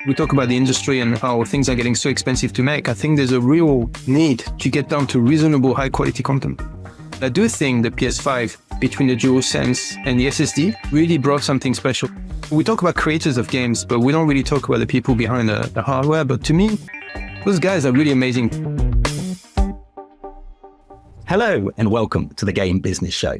We talk about the industry and how things are getting so expensive to make. I think there's a real need to get down to reasonable, high quality content. I do think the PS5, between the DualSense and the SSD, really brought something special. We talk about creators of games, but we don't really talk about the people behind the hardware. But to me, those guys are really amazing. Hello and welcome to the Game Business Show.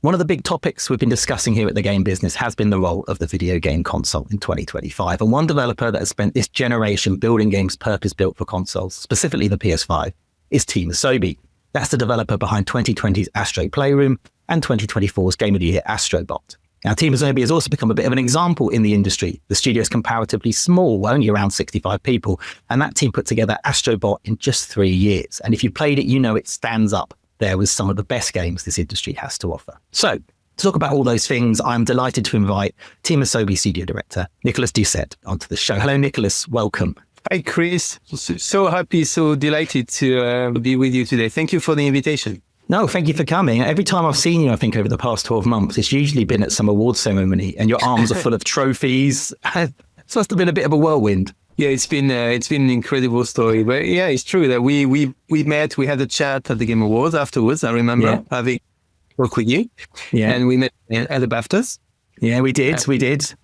One of the big topics we've been discussing here at the Game Business has been the role of the video game console in 2025. And one developer that has spent this generation building games purpose-built for consoles, specifically the PS5, is Team Asobi. That's the developer behind 2020's Astro Playroom and 2024's Game of the Year Astro Bot. Now, Team Asobi has also become a bit of an example in the industry. The studio is comparatively small, only around 65 people, and that team put together Astro Bot in just 3 years. And if you played it, you know it stands up there with some of the best games this industry has to offer. So, to talk about all those things, I'm delighted to invite Team Asobi Studio Director, Nicolas Doucet, onto the show. Hello, Nicolas. Welcome. Hi, Chris. So happy, so delighted to be with you today. Thank you for the invitation. No, thank you for coming. Every time I've seen you, I think over the past 12 months, it's usually been at some award ceremony and your arms are full of trophies. So it's must have been a bit of a whirlwind. Yeah, it's been an incredible story. But yeah, it's true that we met, we had a chat at the Game Awards afterwards. I remember having worked with you. Yeah. And we met at the BAFTAs. Yeah, we did.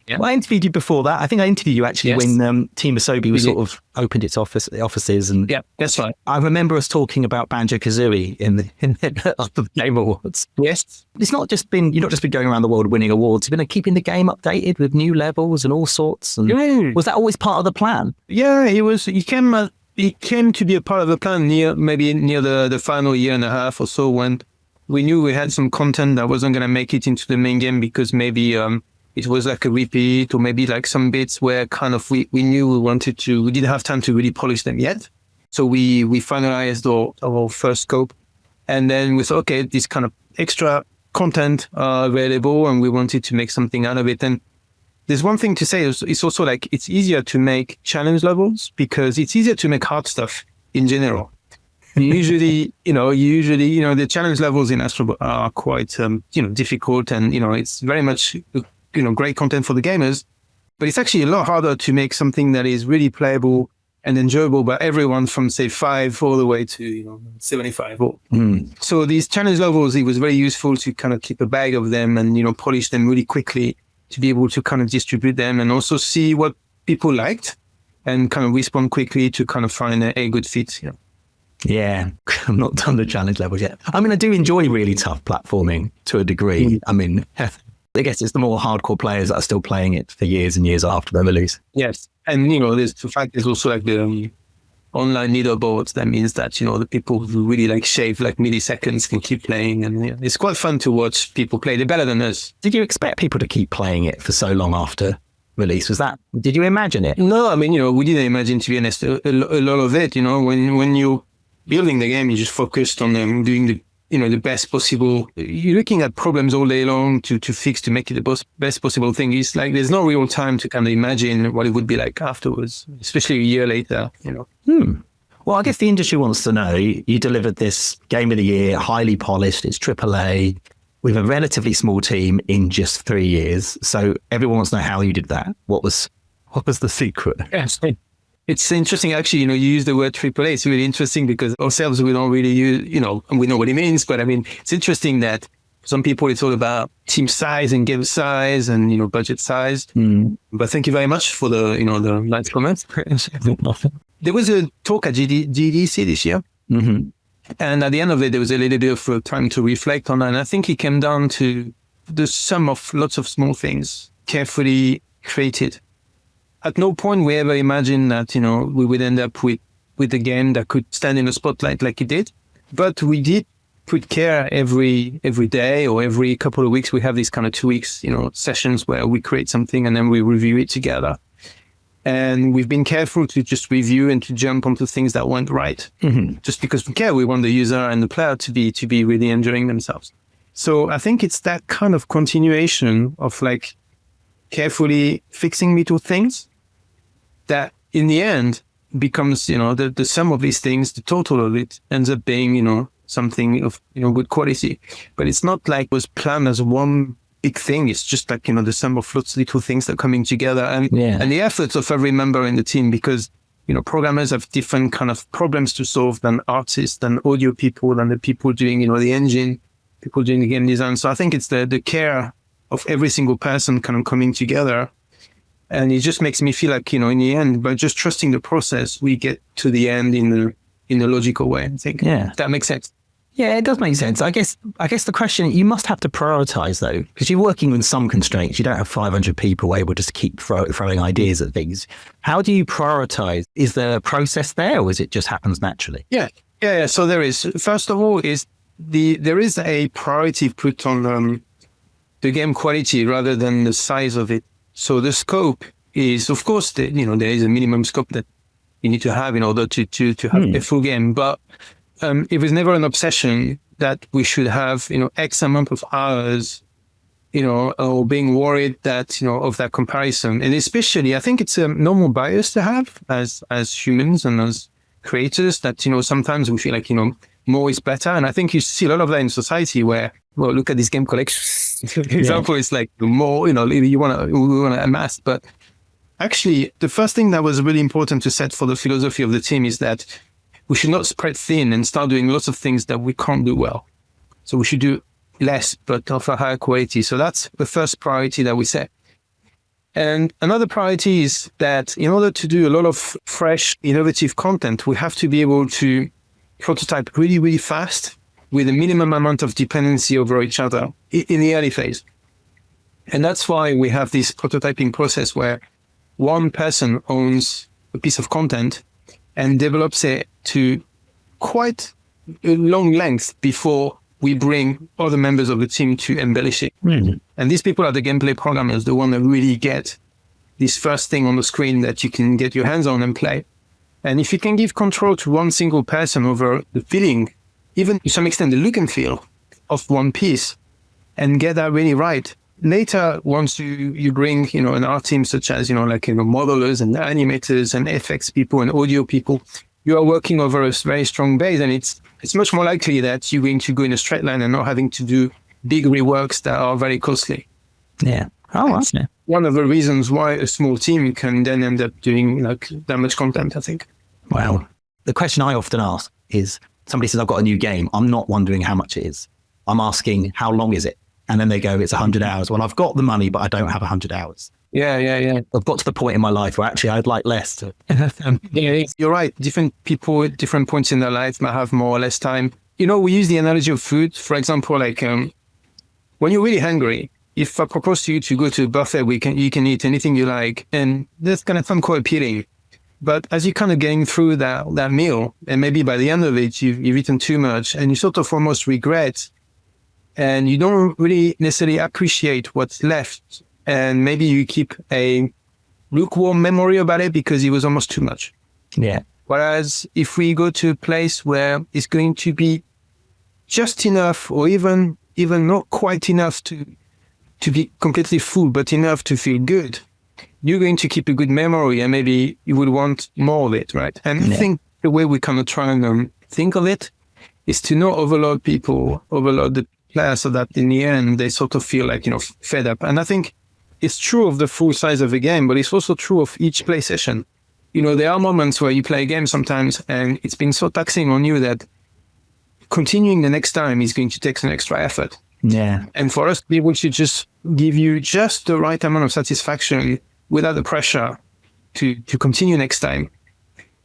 Yeah. Well, I interviewed you before that. I think I interviewed you actually when Team Asobi was sort of opened its offices. And yeah, that's right. I remember us talking about Banjo-Kazooie in the Game Awards. Yes. You've not just been going around the world winning awards. You've been keeping the game updated with new levels and all sorts. And was that always part of the plan? Yeah, it was. It came to be a part of the plan near the final year and a half or so, when we knew we had some content that wasn't going to make it into the main game because maybe it was like a repeat, or maybe like some bits where kind of we knew we didn't have time to really polish them yet. So we finalized our first scope, and then we thought, okay, this kind of extra content available, and we wanted to make something out of it. And there's one thing to say, it's also like it's easier to make challenge levels because it's easier to make hard stuff in general. Usually, the challenge levels in Astro Bot are quite, difficult, and, it's very much, great content for the gamers, but it's actually a lot harder to make something that is really playable and enjoyable by everyone from, say, 5 all the way to, 75. So these challenge levels, it was very useful to kind of keep a bag of them and, polish them really quickly to be able to kind of distribute them and also see what people liked and kind of respond quickly to kind of find a good fit, Yeah, I've not done the challenge levels yet. I mean, I do enjoy really tough platforming to a degree. I mean, I guess it's the more hardcore players that are still playing it for years and years after the release. Yes. And, there's also like the online leaderboards. That means that, the people who really like shave like milliseconds can keep playing. And it's quite fun to watch people play. They're better than us. Did you expect people to keep playing it for so long after release? Did you imagine it? No, I mean, we didn't imagine, to be honest, a lot of it. When you building the game, you just focused on doing the best possible. You're looking at problems all day long to fix, to make it the best possible thing. It's like there's no real time to kind of imagine what it would be like afterwards, especially a year later, Well, I guess the industry wants to know, you delivered this Game of the Year, highly polished, it's AAA, with a relatively small team in just 3 years. So everyone wants to know how you did that. What was the secret? Yes. It's interesting, actually, you use the word AAA. It's really interesting because ourselves, we don't really use, and we know what it means. But I mean, it's interesting that some people, it's all about team size and game size and, budget size. But thank you very much for the nice comments. There was a talk at GDC this year. Mm-hmm. And at the end of it, there was a little bit of time to reflect on that. And I think it came down to the sum of lots of small things carefully created. At no point we ever imagined that, we would end up with a game that could stand in the spotlight like it did. But we did put care every day or every couple of weeks. We have these kind of 2 weeks, sessions where we create something and then we review it together. And we've been careful to just review and to jump onto things that went right. Mm-hmm. Just because we care, we want the user and the player to be really enjoying themselves. So I think it's that kind of continuation of like carefully fixing little things that in the end becomes, the sum of these things, the total of it ends up being, something of, good quality. But it's not like it was planned as one big thing. It's just like, the sum of lots of little things that are coming together, and the efforts of every member in the team, because, programmers have different kind of problems to solve than artists, than audio people, than the people doing, the engine, people doing the game design. So I think it's the care of every single person kind of coming together. And it just makes me feel like, in the end, by just trusting the process, we get to the end in a logical way, I think. Yeah. That makes sense. Yeah, it does make sense. I guess the question, you must have to prioritize though, because you're working with some constraints. You don't have 500 people able to keep throwing ideas at things. How do you prioritize? Is there a process there, or is it just happens naturally? Yeah. So there is. First of all, there is a priority put on the game quality rather than the size of it. So the scope is, of course, there is a minimum scope that you need to have in order to have a full game, but it was never an obsession that we should have, X amount of hours, or being worried that, of that comparison. And especially, I think it's a normal bias to have as humans and as creators, that, sometimes we feel like, more is better. And I think you see a lot of that in society where, well, look at this game collection. For example, it's like the more, we want to amass. But actually, the first thing that was really important to set for the philosophy of the team is that we should not spread thin and start doing lots of things that we can't do well. So we should do less, but of a higher quality. So that's the first priority that we set. And another priority is that in order to do a lot of fresh, innovative content, we have to be able to prototype really, really fast with a minimum amount of dependency over each other in the early phase. And that's why we have this prototyping process where one person owns a piece of content and develops it to quite a long length before we bring other members of the team to embellish it. Mm-hmm. And these people are the gameplay programmers, the one that really get this first thing on the screen that you can get your hands on and play. And if you can give control to one single person over the feeling, even to some extent the look and feel of one piece, and get that really right, later, once you bring, an art team such as, modelers and animators and effects people and audio people, you are working over a very strong base, and it's much more likely that you're going to go in a straight line and not having to do big reworks that are very costly. Yeah. Oh, that's one of the reasons why a small team can then end up doing that much content, I think. Wow. The question I often ask is, somebody says, I've got a new game. I'm not wondering how much it is. I'm asking, how long is it? And then they go, it's 100 hours. Well, I've got the money, but I don't have 100 hours. Yeah. I've got to the point in my life where actually I'd like less. You're right. Different people at different points in their life might have more or less time. We use the analogy of food. For example, when you're really hungry, if I propose to you to go to a buffet, you can eat anything you like, and that's going to sound quite appealing. But as you're kind of getting through that meal, and maybe by the end of it, you've eaten too much, and you sort of almost regret, and you don't really necessarily appreciate what's left. And maybe you keep a lukewarm memory about it because it was almost too much. Yeah. Whereas if we go to a place where it's going to be just enough, or even not quite enough to be completely full, but enough to feel good, you're going to keep a good memory, and maybe you would want more of it, right? And I think the way we kind of try and think of it is to not overload the players, so that in the end, they sort of feel like, fed up. And I think it's true of the full size of a game, but it's also true of each play session. There are moments where you play a game sometimes, and it's been so taxing on you that continuing the next time is going to take some extra effort. Yeah. And for us to be able to just give you just the right amount of satisfaction without the pressure to continue next time,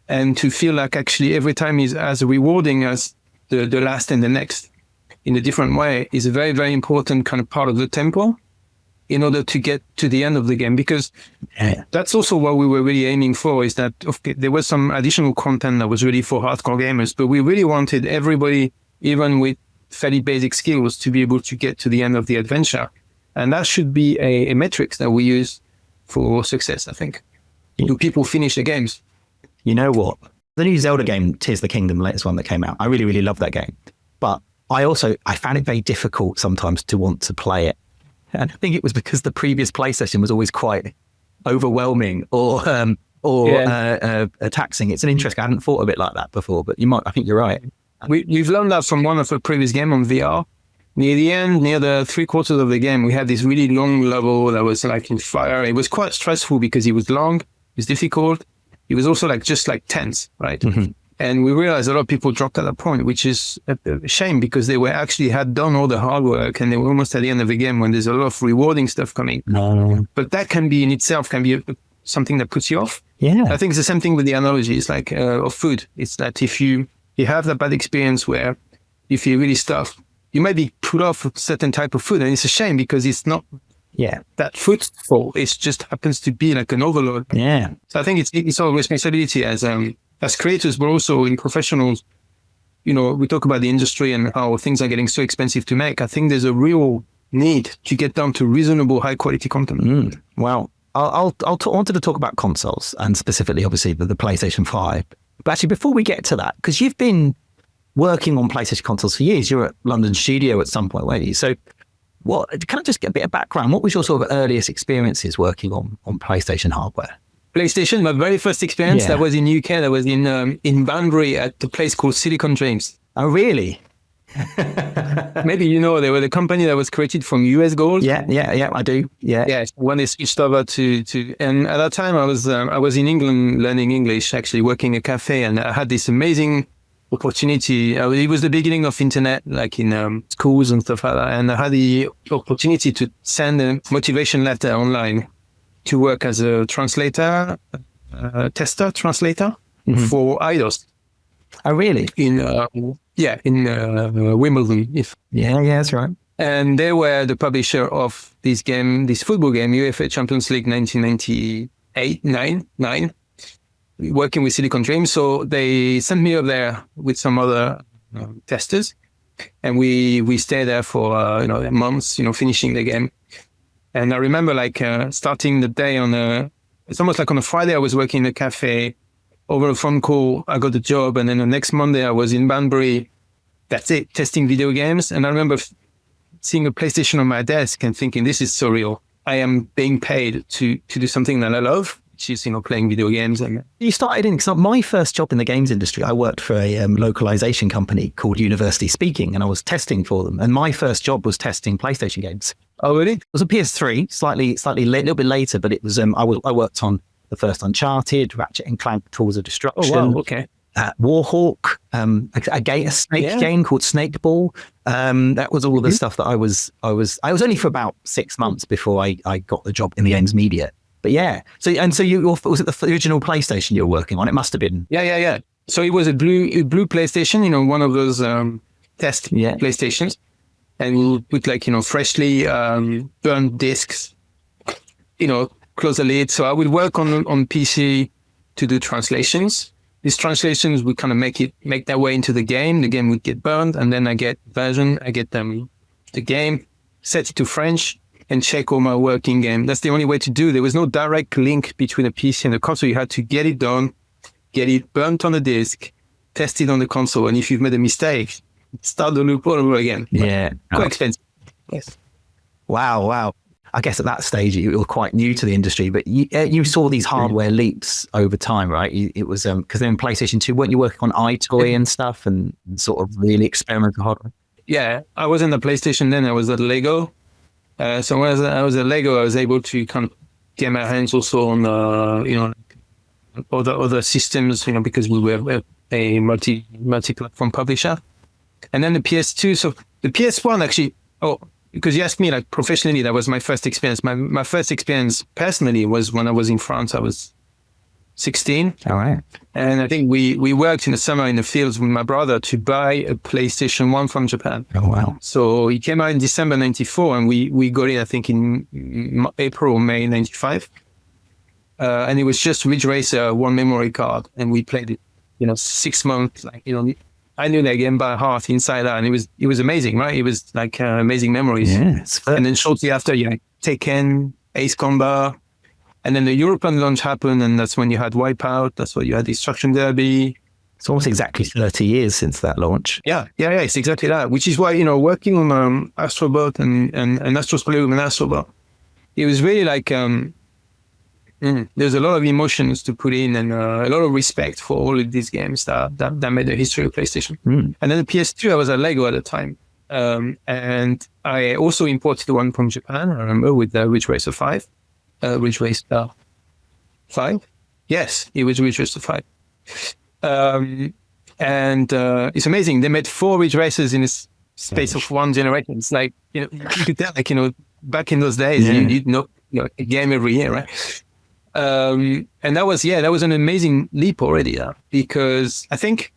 and to feel like actually every time is as rewarding as the last and the next in a different way, is a very, very important kind of part of the tempo in order to get to the end of the game. Because that's also what we were really aiming for, is that there was some additional content that was really for hardcore gamers, but we really wanted everybody, even with fairly basic skills, to be able to get to the end of the adventure. And that should be a metric that we use for success, I think. Do people finish the games? You know what? The new Zelda game, Tears of the Kingdom, the latest one that came out, I really, really love that game. But I found it very difficult sometimes to want to play it. And I think it was because the previous play session was always quite overwhelming or taxing. It's an interesting, I hadn't thought of it like that before, but I think you're right. We've learned that from one of the previous games on VR, near the end, near the 3/4 of the game, we had this really long level that was like in fire. It was quite stressful because it was long, it was difficult. It was also like just like tense, right? Mm-hmm. And we realized a lot of people dropped at that point, which is a shame because they were actually had done all the hard work and they were almost at the end of the game when there's a lot of rewarding stuff coming. No. But that can be in itself can be something that puts you off. Yeah. I think it's the same thing with the analogy. It's like of food. It's that if you have that bad experience where you feel really stuffed, you might be put off a certain type of food. And it's a shame because it's not that foodful. It just happens to be like an overload. Yeah. So I think it's our responsibility as creators, but also in professionals. You know, we talk about the industry and how things are getting so expensive to make. I think there's a real need to get down to reasonable, high quality content. Well, I wanted to talk about consoles and specifically, obviously, the PlayStation 5. But actually, before we get to that, because you've been working on PlayStation consoles for years, you were at London Studio at some point, weren't you? So can I just get a bit of background? What was your sort of earliest experiences working on PlayStation hardware? PlayStation, my very first experience, that was in UK, that was in Banbury at a place called Silicon Dreams. Oh, really? Maybe you know, they were the company that was created from US Gold. Yeah, I do. Yeah. When they switched over to and at that time I was in England learning English, actually working a cafe, and I had this amazing opportunity. It was the beginning of internet, like in schools and stuff like that, and I had the opportunity to send a motivation letter online to work as a translator, translator for idols. Oh, really? In Wimbledon. Yeah, that's right. And they were the publisher of this football game, UEFA Champions League 1998-9, working with Silicon Dreams. So they sent me up there with some other testers, and we stayed there for months, finishing the game. And I remember starting the day it's almost like on a Friday I was working in a cafe. Over a phone call, I got the job, and then the next Monday I was in Banbury. That's it, testing video games. And I remember seeing a PlayStation on my desk and thinking, this is surreal. I am being paid to do something that I love, which is, playing video games. And you started because my first job in the games industry, I worked for a localization company called University Speaking, and I was testing for them. And my first job was testing PlayStation games. Oh, really? It was a PS3, slightly little bit later, but it was. I worked on the first Uncharted, Ratchet and Clank: Tools of Destruction. Oh, wow, okay. Warhawk, a snake game called Snake Ball. That was all of the stuff that I was only for about 6 months before I got the job in the games media. But yeah, so was it the original PlayStation you were working on? It must have been. Yeah. So it was a blue PlayStation, one of those test PlayStations, and we put freshly burned discs, close the lid. So I would work on PC to do translations. These translations would kind of make their way into the game. The game would get burned, and then I get the game, set it to French, and check all my working game. That's the only way to do. There was no direct link between a PC and the console. You had to get it done, get it burnt on the disc, test it on the console, and if you've made a mistake, start the loop all over again. Yeah. Quite expensive. Yes. Wow. I guess at that stage you were quite new to the industry, but you saw these hardware leaps over time, right? It was because then in PlayStation 2, weren't you working on iToy and stuff and sort of really experimental hardware? Yeah, I was in the PlayStation then. I was at Lego. So when I was at Lego, I was able to kind of get my hands also on other systems, because we were a multi-platform publisher. And then the PS2. So the PS1 actually. Because you asked me professionally, that was my first experience. My first experience personally was when I was in France. I was 16. All right. And I think we worked in the summer in the fields with my brother to buy a PlayStation 1 from Japan. Oh, wow. So it came out in December 94, and we got it, I think, in April or May 95. And it was just Ridge Racer, one memory card. And we played it, 6 months, I knew that game by heart inside out, and it was amazing, right? It was amazing memories. Yes. And then shortly after, Tekken, Ace Combat, and then the European launch happened, and that's when you had Wipeout. That's when you had Destruction Derby. It's almost exactly 30 years since that launch. Yeah, it's exactly that. Which is why working on Astro Bot and Astro Playroom and Astro Bot, it was really there's a lot of emotions to put in, and a lot of respect for all of these games that made the history of PlayStation. And then the PS2, I was at Lego at the time. And I also imported one from Japan, I remember, with the Ridge Racer 5. Ridge Racer 5? Yes, it was Ridge Racer 5. And it's amazing. They made 4 Ridge Racers in a space of one generation. It's like, you could tell, like, back in those days, you'd know, a game every year, right? And that was an amazing leap already, because I think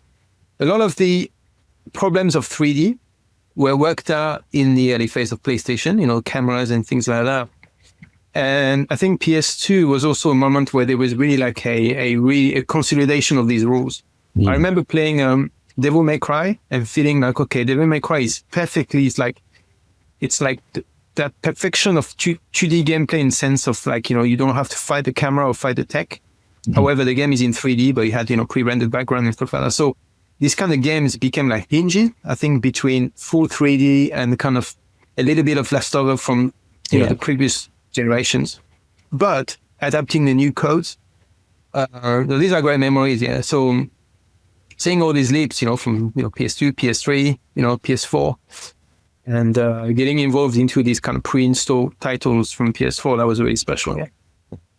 a lot of the problems of 3D were worked out in the early phase of PlayStation, cameras and things like that. And I think PS2 was also a moment where there was really like a consolidation of these rules. I remember playing Devil May Cry and feeling like, okay, Devil May Cry is perfectly, it's like that perfection of 2D gameplay in sense of like, you don't have to fight the camera or fight the tech. However, the game is in 3D, but it had, pre-rendered background and stuff like that. So these kind of games became like hinges, I think, between full 3D and kind of a little bit of leftover from, the previous generations. But adapting the new codes, these are great memories, yeah. So seeing all these leaps, from, PS2, PS3, PS4, and getting involved into these kind of pre-installed titles from PS4, that was really special. Yeah.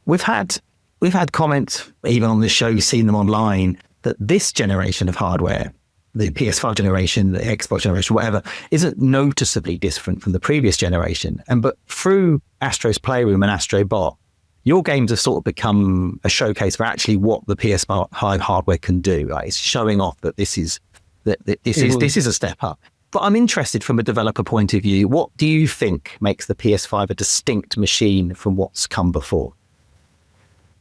We've had comments, even on this show, you've seen them online, that this generation of hardware, the PS5 generation, the Xbox generation, whatever, isn't noticeably different from the previous generation. But through Astro's Playroom and Astro Bot, your games have sort of become a showcase for actually what the PS5 hardware can do. Right? It's showing off that this is a step up. But I'm interested from a developer point of view. What do you think makes the PS5 a distinct machine from what's come before?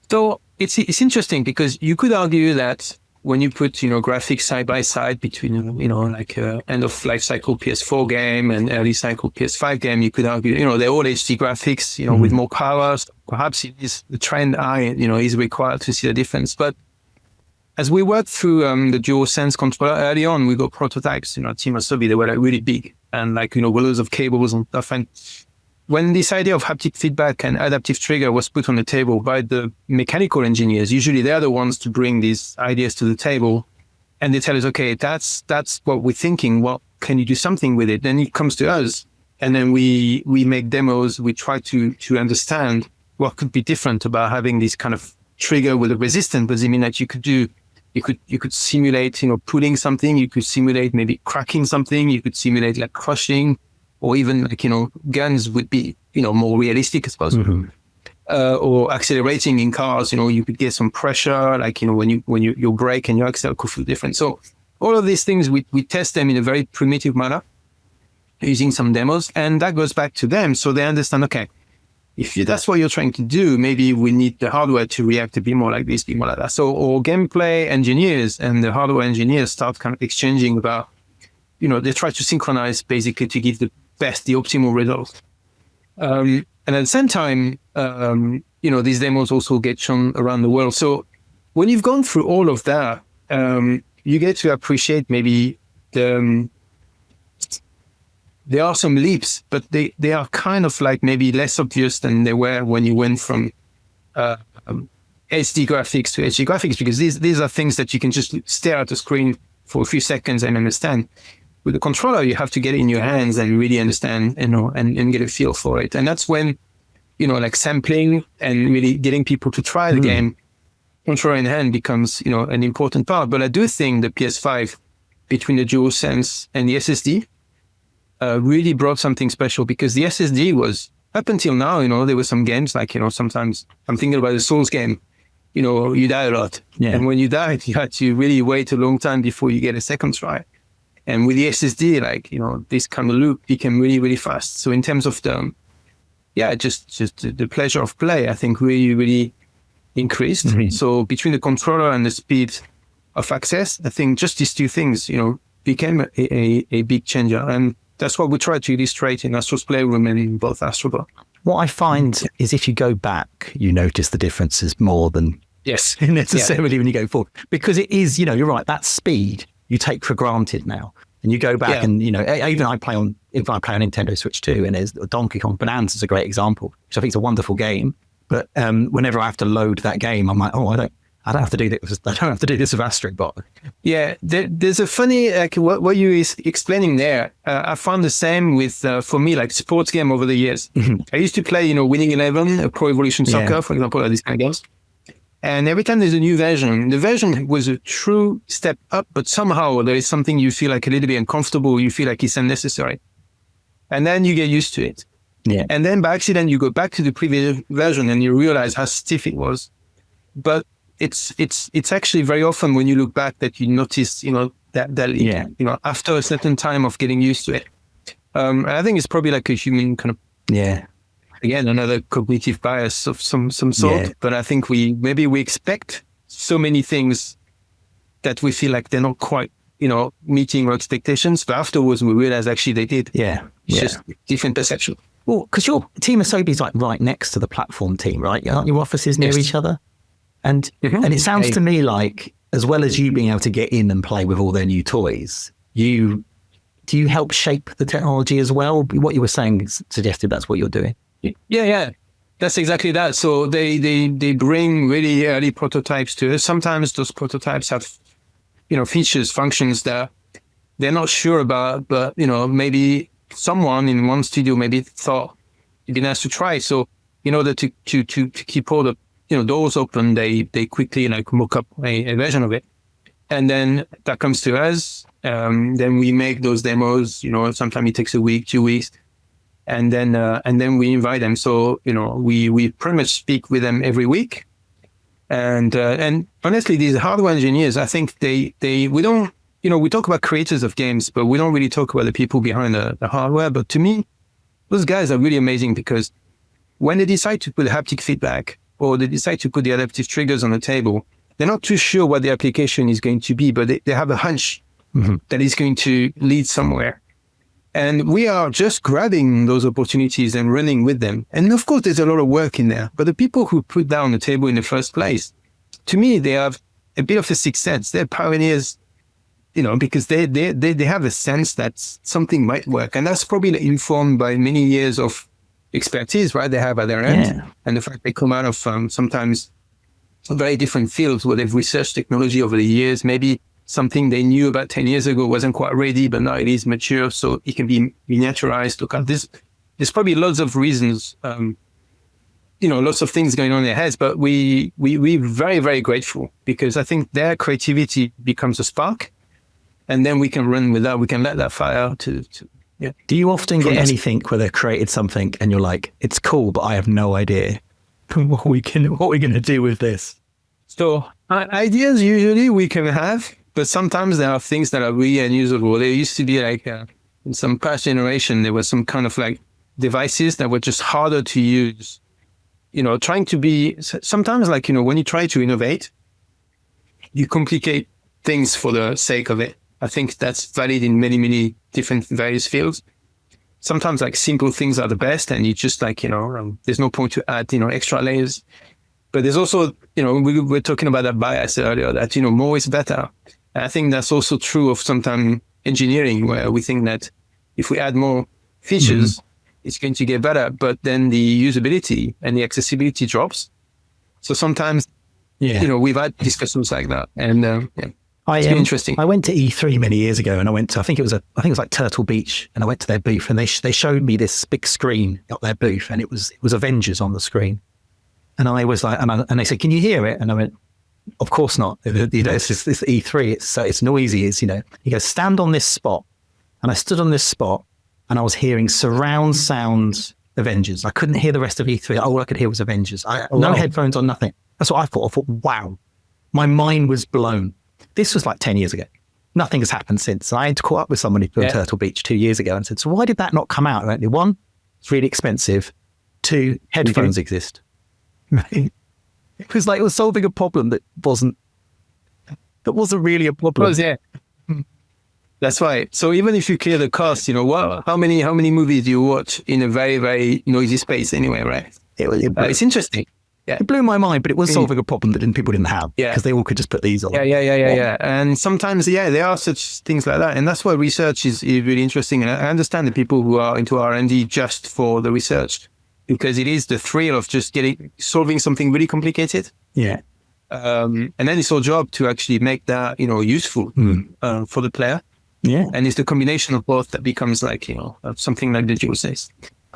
So it's interesting because you could argue that when you put, graphics side by side between, like end of life cycle PS4 game and early cycle PS5 game, you could argue, they're all HD graphics, with more colors. Perhaps it is the trend eye, is required to see the difference. But as we worked through the DualSense controller early on, we got prototypes, Team Asobi, they were like really big and like, loads of cables and stuff. And when this idea of haptic feedback and adaptive trigger was put on the table by the mechanical engineers, usually they're the ones to bring these ideas to the table, and they tell us, okay, that's what we're thinking. Well, can you do something with it? Then it comes to us, and then we make demos. We try to understand what could be different about having this kind of trigger with a resistance. Does it mean that you could simulate, pulling something? You could simulate maybe cracking something. You could simulate like crushing. Or even like, guns would be, more realistic, I suppose. Or accelerating in cars, you could get some pressure, like, when you brake and you accelerate could feel different. So all of these things, we test them in a very primitive manner using some demos, and that goes back to them. So they understand, okay, if that's what you're trying to do, maybe we need the hardware to react to be more like this, be more like that. So our gameplay engineers and the hardware engineers start kind of exchanging about, they try to synchronize basically to give the optimal results. And at the same time, these demos also get shown around the world. So when you've gone through all of that, you get to appreciate maybe there are some leaps, but they are kind of like maybe less obvious than they were when you went from SD graphics to HD graphics, because these are things that you can just stare at the screen for a few seconds and understand. With the controller, you have to get it in your hands and really understand, and get a feel for it. And that's when, like sampling and really getting people to try the game, controller in hand becomes, an important part. But I do think the PS5, between the DualSense and the SSD, really brought something special, because the SSD was, up until now, there were some games like, sometimes I'm thinking about the Souls game, you die a lot. Yeah. And when you died, you had to really wait a long time before you get a second try. And with the SSD, like, this kind of loop became really, really fast. So in terms of just the pleasure of play, I think really, really increased. Mm-hmm. So between the controller and the speed of access, I think just these two things, became a big changer. And that's what we try to illustrate in Astro's Playroom and in both Astro Bot. What I find is if you go back, you notice the differences more than necessarily when you go forward. Because it is, you're right, that speed you take for granted now. And you go back and, even if I play on Nintendo Switch 2, and there's Donkey Kong Bonanza is a great example, which I think is a wonderful game. But whenever I have to load that game, I'm like, I I don't have to do this. I don't have to do this with Astro Bot. Yeah, there's a funny, like what you is explaining there. I found the same with, for me, like sports game over the years. I used to play, Winning 11, Pro Evolution Soccer, for example, these kind of games. And every time there's a new version, the version was a true step up, but somehow there is something you feel like a little bit uncomfortable. You feel like it's unnecessary. And then you get used to it. Yeah. And then by accident, you go back to the previous version and you realize how stiff it was. But it's actually very often when you look back that you notice, that after a certain time of getting used to it. I think it's probably like a human kind of, again, another cognitive bias of some sort. But I think we expect so many things that we feel like they're not quite, meeting our expectations. But afterwards, we realize actually they did. Yeah. It's just different perception. Well, because your Team Asobi is like right next to the platform team, right? Aren't your offices near each other? And and it sounds to me like, as well as you being able to get in and play with all their new toys, do you help shape the technology as well? What you were saying suggested that's what you're doing. Yeah. That's exactly that. So they bring really early prototypes to us. Sometimes those prototypes have, features, functions that they're not sure about, but, maybe someone in one studio maybe thought it'd be nice to try. So in order to keep all the, doors open, they quickly mock up a version of it. And then that comes to us. Then we make those demos, sometimes it takes a week, 2 weeks. And then we invite them. So, we pretty much speak with them every week. And honestly, these hardware engineers, I think we don't, we talk about creators of games, but we don't really talk about the people behind the hardware. But to me, those guys are really amazing because when they decide to put haptic feedback or they decide to put the adaptive triggers on the table, they're not too sure what the application is going to be, but they have a hunch that is going to lead somewhere. And we are just grabbing those opportunities and running with them. And of course, there's a lot of work in there. But the people who put that on the table in the first place, to me, they have a bit of a sixth sense. They're pioneers, because they have a sense that something might work. And that's probably informed by many years of expertise, right? They have at their end. Yeah. And the fact they come out of sometimes very different fields where they've researched technology over the years. Maybe something they knew about 10 years ago wasn't quite ready, but now it is mature, so it can be miniaturized. Look at this. There's probably lots of reasons, lots of things going on in their heads, but we're very, very grateful because I think their creativity becomes a spark and then we can run with that. We can let that fire to. Do you often get anything where they've created something and you're like, it's cool, but I have no idea what we're going to do with this? So ideas usually we can have, but sometimes there are things that are really unusable. There used to be like in some past generation, there was some kind of like devices that were just harder to use. Trying to be sometimes like, when you try to innovate, you complicate things for the sake of it. I think that's valid in many, many different various fields. Sometimes like simple things are the best and you just like, there's no point to add, extra layers. But there's also, we were talking about that bias earlier that, more is better. And I think that's also true of sometimes engineering where we think that if we add more features, it's going to get better, but then the usability and the accessibility drops. So sometimes, we've had discussions like that and it's been interesting. I went to E3 many years ago and I went to, I think it was like Turtle Beach, and I went to their booth and they showed me this big screen at their booth and it was Avengers on the screen. And I was like, and they said, can you hear it? And I went, of course not. It's E3. It's noisy. He goes, stand on this spot. And I stood on this spot and I was hearing surround sound Avengers. I couldn't hear the rest of E3. All I could hear was Avengers. No headphones on, nothing. That's what I thought. I thought, wow, my mind was blown. This was like 10 years ago. Nothing has happened since. I had caught up with somebody from Turtle Beach 2 years ago and said, so why did that not come out? Right? One, it's really expensive. Two, headphones exist. Right? It was like it was solving a problem that wasn't really a problem. That's right. So even if you clear the cost, how many movies do you watch in a very, very noisy space anyway, right? It's interesting. Yeah. It blew my mind, but it was solving a problem that people didn't have because they all could just put these on. Yeah. And sometimes, there are such things like that. And that's why research is really interesting. And I understand the people who are into R&D just for the research, because it is the thrill of just solving something really complicated. Yeah. And then it's our job to actually make that, useful for the player. Yeah. And it's the combination of both that becomes like, something like the dual says.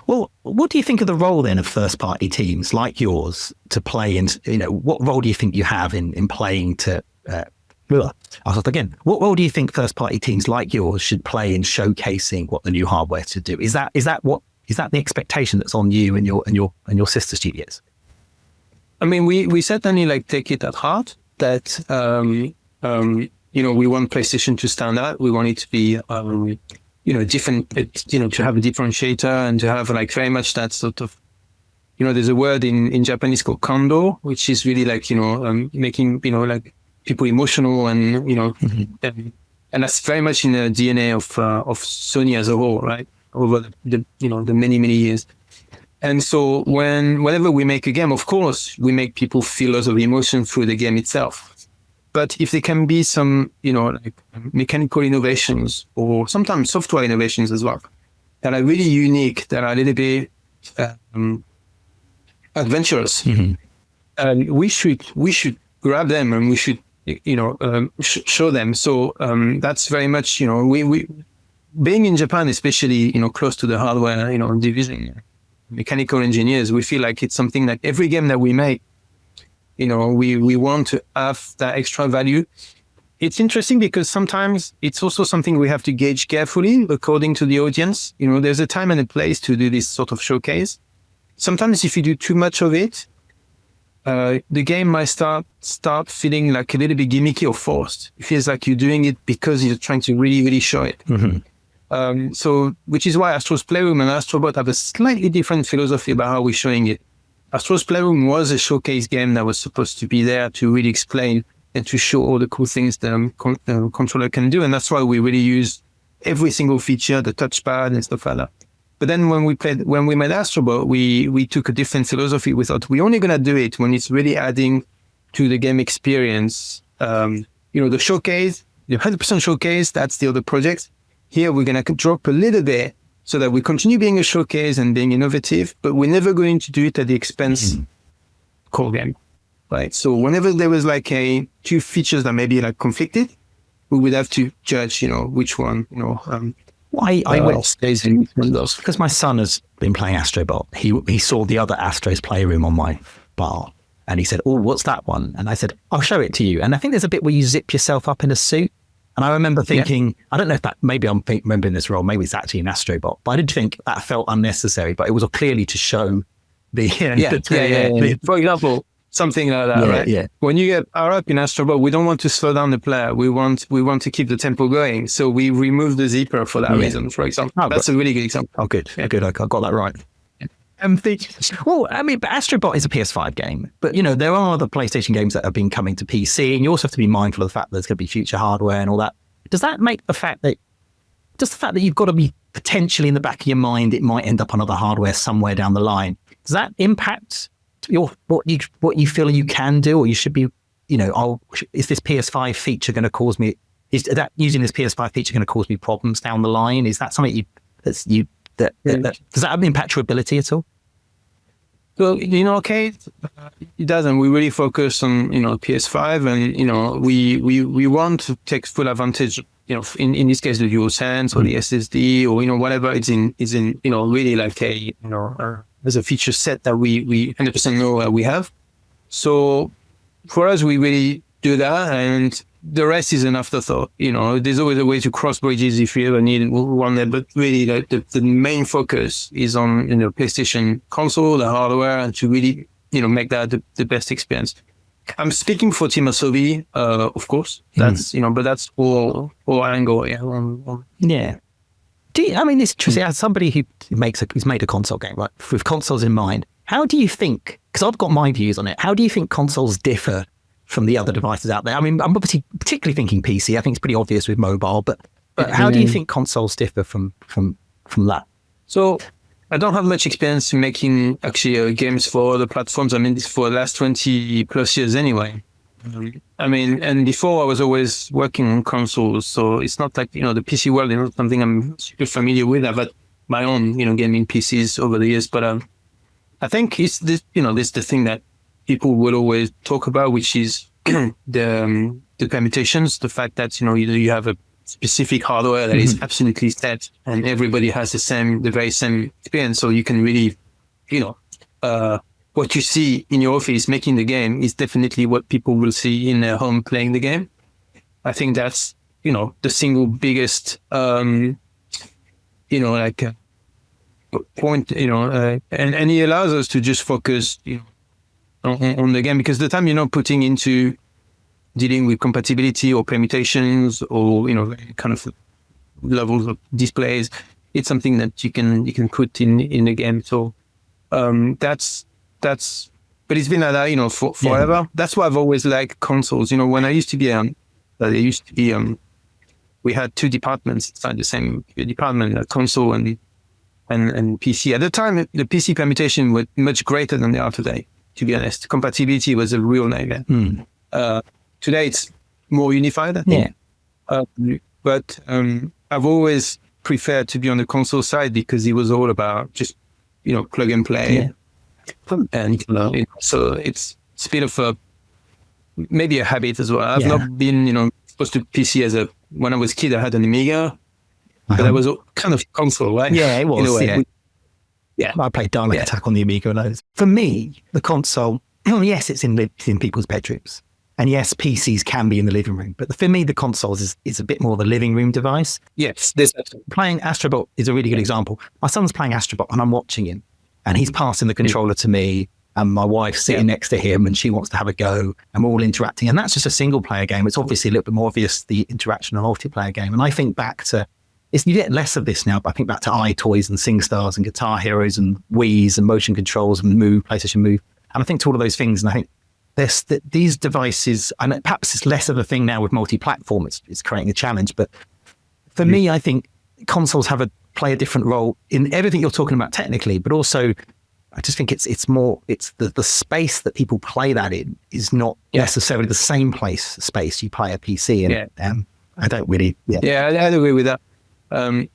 Well, what do you think of the role then of first-party teams like yours to play in, what role do you think you have in playing to, I'll start again. What role do you think first-party teams like yours should play in showcasing what the new hardware should do? Is that the expectation that's on you and your sister studios? I mean, we certainly like take it at heart that, we want PlayStation to stand out. We want it to be, different, to have a differentiator and to have like very much that sort of, there's a word in Japanese called kando, which is really like, making, like people emotional and, and that's very much in the DNA of Sony as a whole, right? Over the many, many years. And so whenever we make a game, of course, we make people feel lots of emotion through the game itself. But if there can be some, like mechanical innovations or sometimes software innovations as well, that are really unique, that are a little bit adventurous, we should grab them and we should, show them. So that's very much, we being in Japan, especially, close to the hardware, division, mechanical engineers, we feel like it's something that every game that we make, we want to have that extra value. It's interesting because sometimes it's also something we have to gauge carefully according to the audience. There's a time and a place to do this sort of showcase. Sometimes if you do too much of it, the game might start feeling like a little bit gimmicky or forced. It feels like you're doing it because you're trying to really, really show it. So, which is why Astro's Playroom and Astro Bot have a slightly different philosophy about how we're showing it. Astro's Playroom was a showcase game that was supposed to be there to really explain and to show all the cool things the controller can do. And that's why we really use every single feature, the touchpad and stuff like that. But then when we made Astro Bot, we took a different philosophy. We thought we're only going to do it when it's really adding to the game experience. The showcase, the 100% showcase, that's the other project. Here, we're going to drop a little bit so that we continue being a showcase and being innovative, but we're never going to do it at the expense core game, right? So whenever there was like two features that maybe like conflicted, we would have to judge, which one, I will stays in one of those. Because my son has been playing Astro Bot. He saw the other Astro's Playroom on my bar and he said, "Oh, what's that one?" And I said, "I'll show it to you." And I think there's a bit where you zip yourself up in a suit. And I remember thinking, I don't know if that, maybe I'm remembering this role, maybe it's actually an Astro Bot, but I did think that felt unnecessary, but it was clearly to show the... For example, something like that, right? Yeah. When you get power up in Astro Bot, we don't want to slow down the player. We want to keep the tempo going. So we remove the zipper for that reason, for example. That's a really good example. Oh, good. Yeah. Good. I got that right. But Astro Bot is a PS5 game, but there are other PlayStation games that have been coming to PC, and you also have to be mindful of the fact that there's going to be future hardware and all that. Does that make the fact that you've got to be potentially in the back of your mind, it might end up on other hardware somewhere down the line? Does that impact what you feel you can do, or you should be? Is this PS5 feature going to cause me? Is that using this PS5 feature going to cause me problems down the line? Is that something does that impact your ability at all? Well, it doesn't. We really focus on, PS5 and, we want to take full advantage, in this case, the DualSense or the SSD or, whatever is in, really like there's a feature set that we 100% know we have. So for us, we really do that, and the rest is an afterthought. There's always a way to cross bridges if you ever need one there, but really the main focus is on, PlayStation console, the hardware, and to really, make that the best experience. I'm speaking for Team Asobi, of course. That's, but that's all angle. Yeah. It's interesting. As somebody who's made a console game, right, with consoles in mind, how do you think, because I've got my views on it, how do you think consoles differ from the other devices out there? I'm obviously particularly thinking PC. I think it's pretty obvious with mobile, but how do you think consoles differ from that? So I don't have much experience in making actually games for other platforms. It's for the last 20 plus years anyway. And before I was always working on consoles, so it's not like, the PC world is not something I'm super familiar with. I've had my own, gaming PCs over the years, but I think it's this, this the thing that people will always talk about, which is the permutations, the fact that, you have a specific hardware that is absolutely set and everybody has the very same experience. So you can really, what you see in your office making the game is definitely what people will see in their home playing the game. I think that's, the single biggest, point, and it allows us to just focus, on the game, because the time you're not putting into dealing with compatibility or permutations or, kind of levels of displays, it's something that you can put in the game. So, that's, but it's been like that, forever. Yeah. That's why I've always liked consoles. When I used to be, we had two departments inside the same department, a console and PC. At the time, the PC permutation was much greater than they are today, to be honest. Compatibility was a real nightmare. Today, it's more unified, I think. Yeah. But I've always preferred to be on the console side because it was all about just, plug and play. Yeah. And so it's a bit of maybe a habit as well. I've not been, exposed to PC when I was a kid. I had an Amiga, but that was kind of console, right? Yeah, it was. Yeah. I played Dalek Attack on the Amiga and those. For me, the console, yes, it's in people's bedrooms. And yes, PCs can be in the living room. But for me, the consoles is a bit more the living room device. Yes. Playing Astro Bot is a really good example. My son's playing Astro Bot and I'm watching him. And he's passing the controller to me. And my wife's sitting next to him and she wants to have a go. And we're all interacting. And that's just a single player game. It's obviously a little bit more obvious, the interaction and multiplayer game. And I think back to... you get less of this now, but I think back to iToys and SingStars and Guitar Heroes and Wii's and motion controls and Move, PlayStation Move. And I think to all of those things, and I think these devices, and perhaps it's less of a thing now with multi-platform, it's creating a challenge. But for me, I think consoles play a different role in everything you're talking about technically, but also I just think it's the space that people play that in is not necessarily the same space you play a PC in. I don't really... I'd agree with that.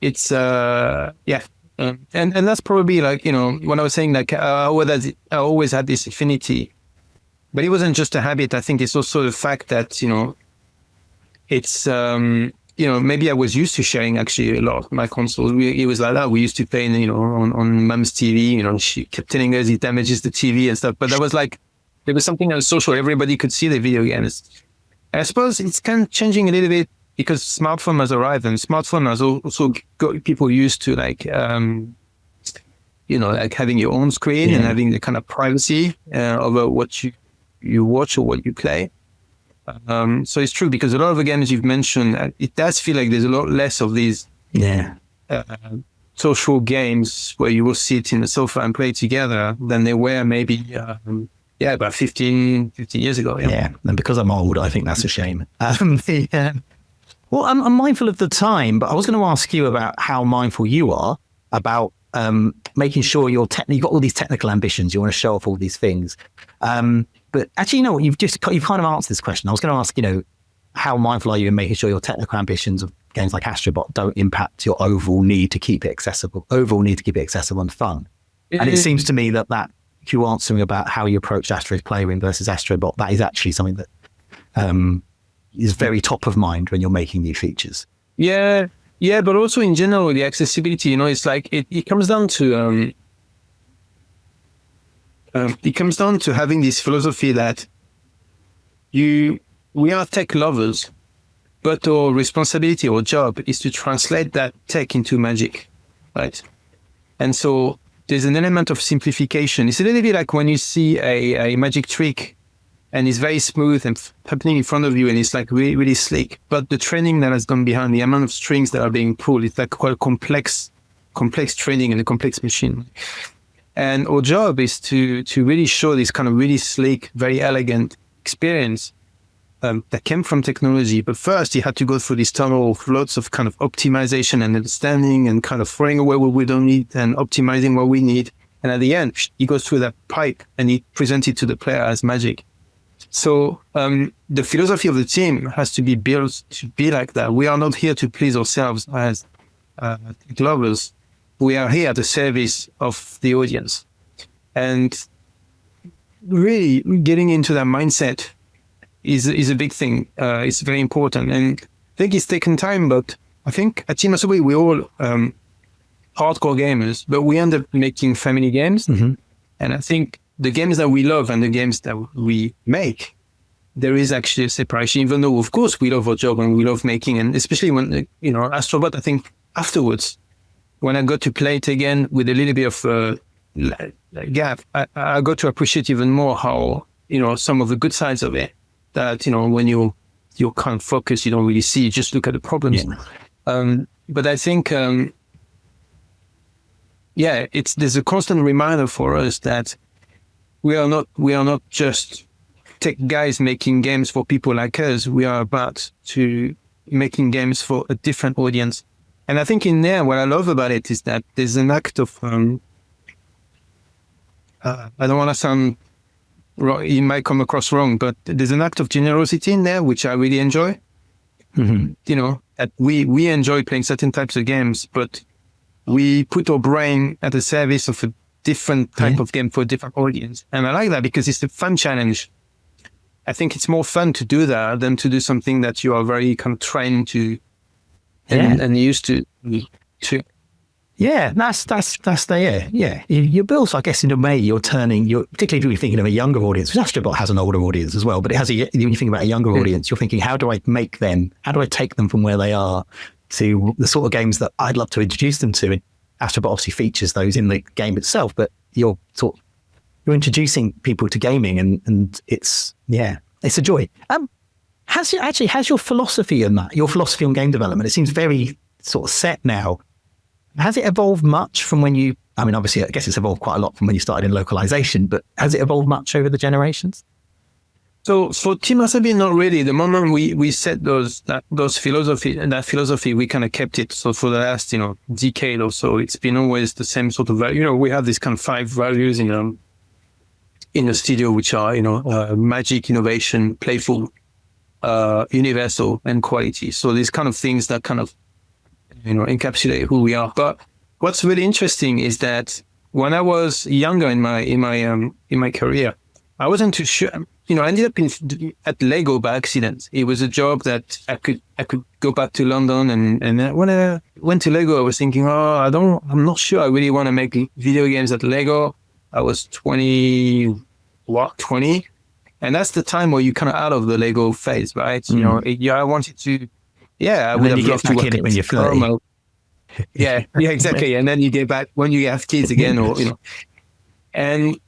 It's and that's probably like, when I was saying like I always had this affinity, but it wasn't just a habit. I think it's also the fact that it's maybe I was used to sharing actually a lot of my consoles. It was like that. We used to play on Mum's TV. She kept telling us it damages the TV and stuff. But that was like there was something else social. Everybody could see the video games. I suppose it's kind of changing a little bit, because smartphone has arrived, and smartphone has also got people used to like having your own screen and having the kind of privacy over what you watch or what you play. So it's true, because a lot of the games you've mentioned, it does feel like there's a lot less of these social games where you will sit in the sofa and play together than there were maybe about 15 years ago. Yeah, and because I'm old, I think that's a shame. Well, I'm mindful of the time, but I was going to ask you about how mindful you are about making sure you've got all these technical ambitions. You want to show off all these things. But actually, you've kind of answered this question. I was going to ask, how mindful are you in making sure your technical ambitions of games like Astro Bot don't impact your overall need to keep it accessible and fun? And it seems to me that you answering about how you approach Astro's Playroom versus Astro Bot, that is actually something that is very top of mind when you're making new features. Yeah, but also in general, the accessibility, it's like it comes down to having this philosophy that we are tech lovers, but our responsibility or job is to translate that tech into magic, right? And so there's an element of simplification. It's a little bit like when you see a magic trick and it's very smooth and happening in front of you, and it's like really, really slick. But the training that has gone behind, the amount of strings that are being pulled, it's like quite complex training and a complex machine. And our job is to really show this kind of really slick, very elegant experience that came from technology. But first, you had to go through this tunnel of lots of kind of optimization and understanding and kind of throwing away what we don't need and optimizing what we need. And at the end, he goes through that pipe and he presents it to the player as magic. So the philosophy of the team has to be built to be like that. We are not here to please ourselves as lovers. We are here at the service of the audience. And really getting into that mindset is a big thing. It's very important, and I think it's taken time. But I think at Team Asobi we're all hardcore gamers, but we end up making family games. Mm-hmm. And I think the games that we love and the games that we make, there is actually a separation. Even though, of course, we love our job and we love making, and especially when Astro Bot, I think afterwards, when I got to play it again with a little bit of gap, I got to appreciate even more how some of the good sides of it. That when you're kind of focused, you don't really see. You just look at the problems. Yeah. But I think, there's a constant reminder for us that we are not just tech guys making games for people like us. We are about to making games for a different audience. And I think in there, what I love about it is that there's an act of I don't want to sound wrong, it might come across wrong, but there's an act of generosity in there, which I really enjoy. Mm-hmm. That we enjoy playing certain types of games, but we put our brain at the service of a different type of game for a different audience. And I like that because it's a fun challenge. I think it's more fun to do that than to do something that you are very kind of trained to and used to. Yeah, that's the Your bills, I guess, in a way, particularly if you're thinking of a younger audience, because Astro Bot has an older audience as well, but when you think about a younger audience, you're thinking, how do I take them from where they are to the sort of games that I'd love to introduce them to? And Astro Bot obviously features those in the game itself, but you're introducing people to gaming, and it's a joy. Has your philosophy on game development, it seems very sort of set now. Has it evolved much from obviously, I guess it's evolved quite a lot from when you started in localization, but has it evolved much over the generations? So for Team Asobi, not really. The moment we set that philosophy, we kind of kept it. So for the last, decade or so, it's been always the same sort of value. We have these kind of 5 values in the studio, which are, magic, innovation, playful, universal, and quality. So these kind of things that kind of, encapsulate who we are. But what's really interesting is that when I was younger in my career, I wasn't too sure. I ended up at Lego by accident. It was a job that I could go back to London, and when I went to Lego, I was thinking, I'm not sure I really want to make video games at Lego. I was 20, and that's the time where you kind of out of the Lego phase, right? I wanted to. Yeah, I would have loved to work in when you're 30. Yeah, exactly. And then you get back when you have kids again, or and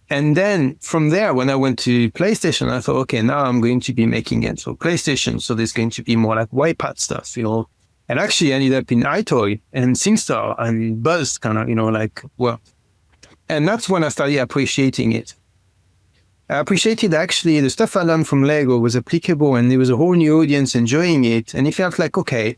then from there, when I went to PlayStation, I thought, okay, now I'm going to be making games for PlayStation. So there's going to be more like Wipeout stuff, and actually ended up in iToy and SingStar and Buzz kind of, and that's when I started appreciating it. I appreciated actually the stuff I learned from Lego was applicable, and there was a whole new audience enjoying it. And it felt like, okay,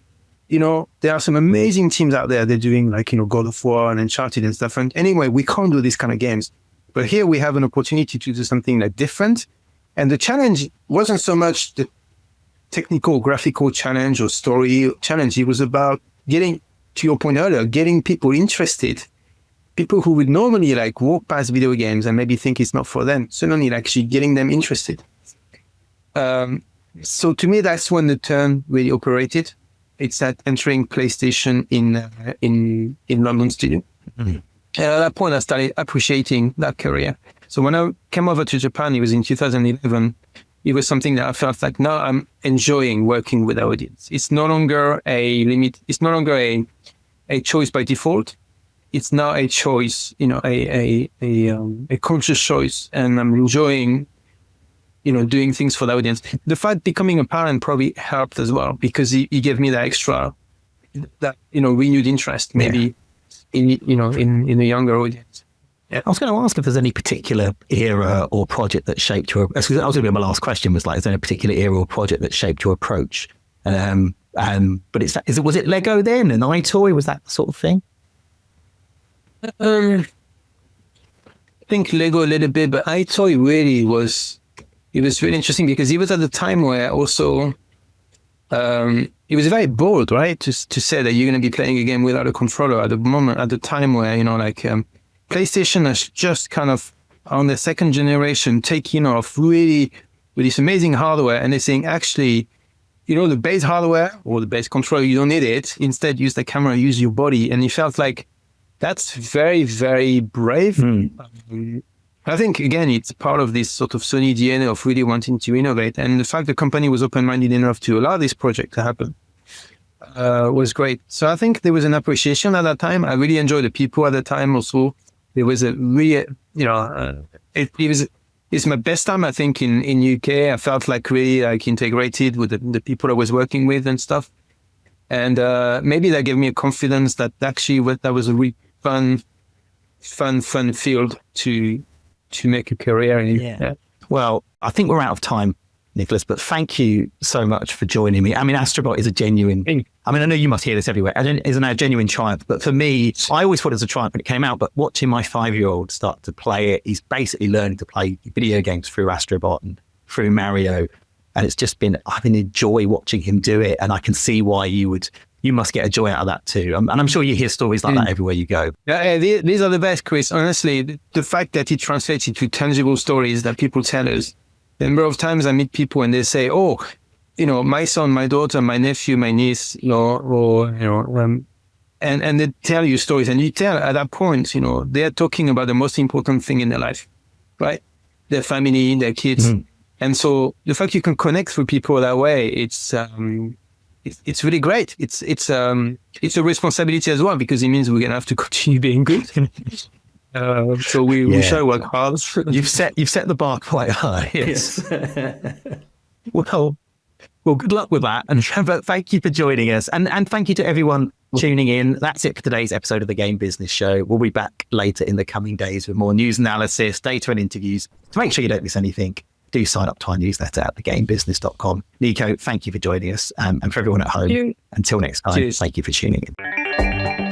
there are some amazing teams out there. They're doing God of War and Uncharted and stuff. And anyway, we can't do these kind of games. But here we have an opportunity to do something different. And the challenge wasn't so much the technical, graphical challenge or story challenge. It was about getting, to your point earlier, getting people interested. People who would normally walk past video games and maybe think it's not for them, suddenly actually getting them interested. So to me, that's when the turn really operated. It's at entering PlayStation in London studio. Mm-hmm. And at that point, I started appreciating that career. So when I came over to Japan, it was in 2011. It was something that I felt like now I'm enjoying working with the audience. It's no longer a limit. It's no longer a choice by default. It's now a choice, a conscious choice, and I'm enjoying, doing things for the audience. The fact becoming a parent probably helped as well, because he gave me that extra, renewed interest, maybe in a younger audience. Yeah. I was going to ask if there's any particular era or project that shaped your. That was going to be my last question. Was is there a particular era or project that shaped your approach? But was it Lego then, and iToy? Was that the sort of thing? I think Lego a little bit, but iToy really was really interesting because it was at the time where also it was very bold, right? To say that you're going to be playing a game without a controller at the time where PlayStation has just kind of on the second generation taking off really with this amazing hardware, and they're saying, actually, the base hardware or the base controller, you don't need it. Instead, use the camera, use your body. And it felt like that's very, very brave. I think, again, it's part of this sort of Sony DNA of really wanting to innovate. And the fact the company was open-minded enough to allow this project to happen was great. So I think there was an appreciation at that time. I really enjoyed the people at the time also. There was a really, it's my best time, I think, in UK. I felt like really integrated with the people I was working with and stuff. And maybe that gave me a confidence that actually that was a really fun field to make a career in. Yeah. Well, I think we're out of time, Nicolas, but thank you so much for joining me. I mean, Astro Bot is a genuine, I know you must hear this everywhere. It's a genuine triumph, but for me, I always thought it was a triumph when it came out, but watching my 5-year-old start to play it, he's basically learning to play video games through Astro Bot and through Mario. And it's just I've been enjoying watching him do it. And I can see why you must get a joy out of that too. And I'm sure you hear stories like that everywhere you go. Yeah, these are the best, Chris. Honestly, the fact that it translates into tangible stories that people tell us. The number of times I meet people and they say, "Oh, my son, my daughter, my nephew, my niece, and they tell you stories, and you tell at that point, they're talking about the most important thing in their life, right? Their family, their kids, and so the fact you can connect with people that way, it's really great. It's a responsibility as well, because it means we're gonna have to continue being good. So we shall work hard. You've set the bar quite high. Yes. Well, good luck with that. And thank you for joining us. And thank you to everyone tuning in. That's it for today's episode of the Game Business Show. We'll be back later in the coming days with more news analysis, data and interviews. To make sure you don't miss anything, do sign up to our newsletter at thegamebusiness.com. Nico, thank you for joining us. And for everyone at home, until next time, Cheers. Thank you for tuning in.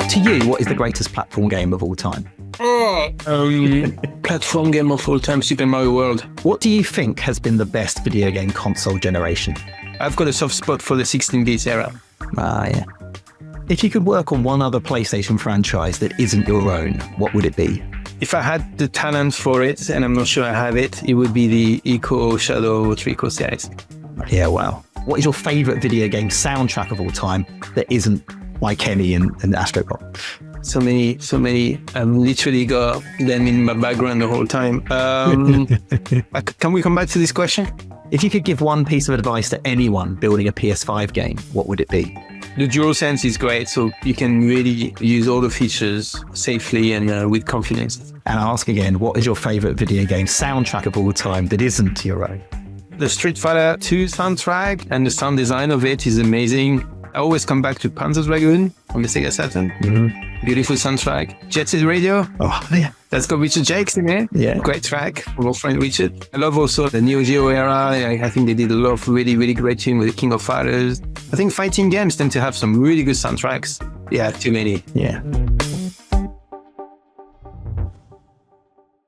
To you, what is the greatest platform game of all time? Platform game of all time, Super Mario World. What do you think has been the best video game console generation? I've got a soft spot for the 16-bit era. Yeah. If you could work on one other PlayStation franchise that isn't your own, what would it be? If I had the talent for it, and I'm not sure I have it, it would be the Echo Shadow Trico series. Yeah, wow. What is your favorite video game soundtrack of all time that isn't like Kenny and Astro Bot? So many. I've literally got them in my background the whole time. Can we come back to this question? If you could give one piece of advice to anyone building a PS5 game, what would it be? The DualSense is great, so you can really use all the features safely and with confidence. And I'll ask again, what is your favorite video game soundtrack of all time that isn't your own? The Street Fighter 2 soundtrack and the sound design of it is amazing. I always come back to Panzer Dragoon on the Sega Saturn. Beautiful soundtrack. Jet Set Radio. Oh, yeah. That's got Richard Jakes in it. Yeah. Great track from our friend Richard. I love also the Neo Geo era. I think they did a lot of really, really great tune with the King of Fighters. I think fighting games tend to have some really good soundtracks. Yeah, too many. Yeah.